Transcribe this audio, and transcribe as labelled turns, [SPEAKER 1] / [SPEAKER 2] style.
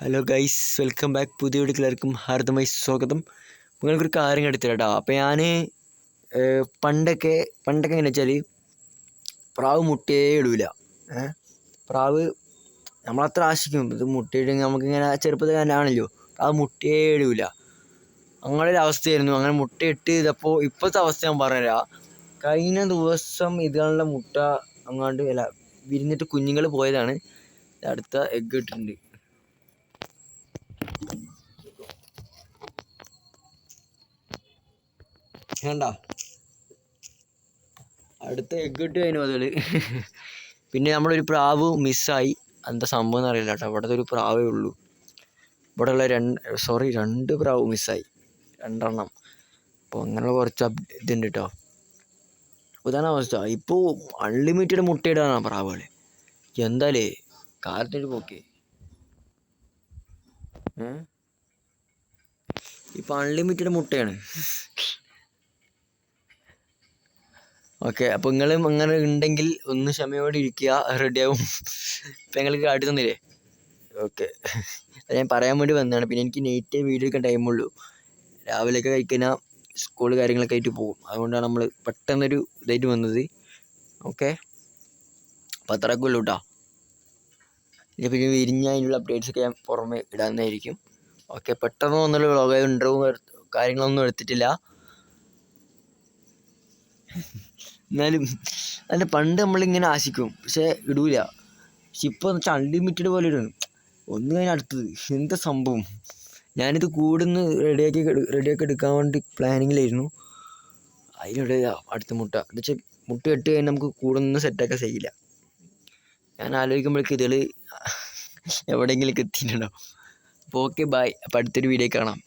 [SPEAKER 1] Hello guys, welcome back. പുതിയ വീഡിയോയിലേക്കും ഹാർദമായി സ്വാഗതം. നിങ്ങൾക്കൊരു കാര്യം എടുത്തിട്ടാ. അപ്പോൾ ഞാൻ പണ്ടൊക്കെ എങ്ങനെ വെച്ചാൽ പ്രാവ് മുട്ടയേ ഇടൂല. പ്രാവ് നമ്മളത്ര ആശിക്കും, ഇത് മുട്ടയിട്ടെങ്കിൽ നമുക്കിങ്ങനെ ചെറുപ്പത്തിൽ തന്നെ ആണല്ലോ, പ്രാവ് മുട്ടയേ ഇടൂല. അങ്ങനെ ഒരു അവസ്ഥയായിരുന്നു. അങ്ങനെ മുട്ടയിട്ട് ഇതപ്പോൾ ഇപ്പോഴത്തെ അവസ്ഥ ഞാൻ പറഞ്ഞുതരാം. കഴിഞ്ഞ ദിവസം ഇതുകളുടെ മുട്ട അങ്ങാണ്ട് വിരിഞ്ഞിട്ട് കുഞ്ഞുങ്ങൾ പോയതാണ്. അടുത്ത എഗ്ഗ് ഇട്ടിട്ടുണ്ട്. വേണ്ട, അടുത്ത എഗ്ഗ് ഇട്ട് കഴിഞ്ഞു അതിൽ. പിന്നെ നമ്മളൊരു പ്രാവ് മിസ്സായി. എന്താ സംഭവം എന്നറിയില്ല കേട്ടോ. ഇവിടുത്തെ ഒരു പ്രാവേ ഉള്ളൂ. ഇവിടെയുള്ള രണ്ട് പ്രാവ് മിസ്സായി, 2 അപ്പോൾ അങ്ങനെയുള്ള കുറച്ച് ഇതുണ്ട് കേട്ടോ. അപ്പോൾ ഇതാണ് അവസ്ഥ. ഇപ്പോൾ അൺലിമിറ്റഡ് മുട്ടയിടാണ് പ്രാവുകൾ. എന്തായാലേ കാലത്തൊരു പോക്കേ. ഇപ്പം അൺലിമിറ്റഡ് മുട്ടയാണ്. ഓക്കെ, അപ്പോൾ നിങ്ങളും അങ്ങനെ ഉണ്ടെങ്കിൽ ഒന്ന് ക്ഷമയോടെ ഇരിക്കുക, റെഡിയാവും. ഇപ്പം ഞങ്ങൾക്ക് കാട്ടി തന്നില്ലേ. ഓക്കെ, ഞാൻ പറയാൻ വേണ്ടി വന്നതാണ്. പിന്നെ എനിക്ക് നൈറ്റ് വീഡിയോ എടുക്കാൻ ടൈമുള്ളൂ. രാവിലെയൊക്കെ കഴിക്കുന്ന സ്കൂൾ കാര്യങ്ങളൊക്കെ ആയിട്ട് പോകും. അതുകൊണ്ടാണ് നമ്മൾ പെട്ടെന്നൊരു ഇതായിട്ട് വന്നത്. ഓക്കെ, അപ്പോൾ അത്രയൊക്കെ ഉള്ളൂ കേട്ടോ. പിന്നെ വിരിഞ്ഞ അതിനുള്ള അപ്ഡേറ്റ്സൊക്കെ ഞാൻ പുറമെ ഇടാവുന്നതായിരിക്കും. ഓക്കെ, പെട്ടെന്ന് വന്നുള്ള വ്ളോഗ്, ഇൻ്റർവ്യൂ കാര്യങ്ങളൊന്നും എടുത്തിട്ടില്ല. എന്നാലും അതിൻ്റെ പണ്ട് നമ്മളിങ്ങനെ ആശിക്കും, പക്ഷേ ഇടൂല. പക്ഷെ ഇപ്പോൾ എന്ന് വെച്ചാൽ അൺലിമിറ്റഡ് പോലെ ഇടുന്നു. ഒന്ന് കഴിഞ്ഞാൽ അടുത്തത്. എന്താ സംഭവം? ഞാനിത് കൂടുന്ന് റെഡിയാക്കി എടുക്കാൻ വേണ്ടി പ്ലാനിങ്ങിലായിരുന്നു. അതിനിടെ അടുത്ത മുട്ട എന്ന് വെച്ചാൽ മുട്ട ഇട്ട് കഴിഞ്ഞാൽ നമുക്ക് കൂടുന്ന് സെറ്റാക്കാൻ കഴിയില്ല. ഞാൻ ആലോചിക്കുമ്പോഴേക്ക് ഇതിൽ എവിടെയെങ്കിലേക്ക് എത്തിയിട്ടുണ്ടാവും. അപ്പോൾ ഓക്കെ, ബൈ. അപ്പോൾ അടുത്തൊരു വീഡിയോ കാണാം.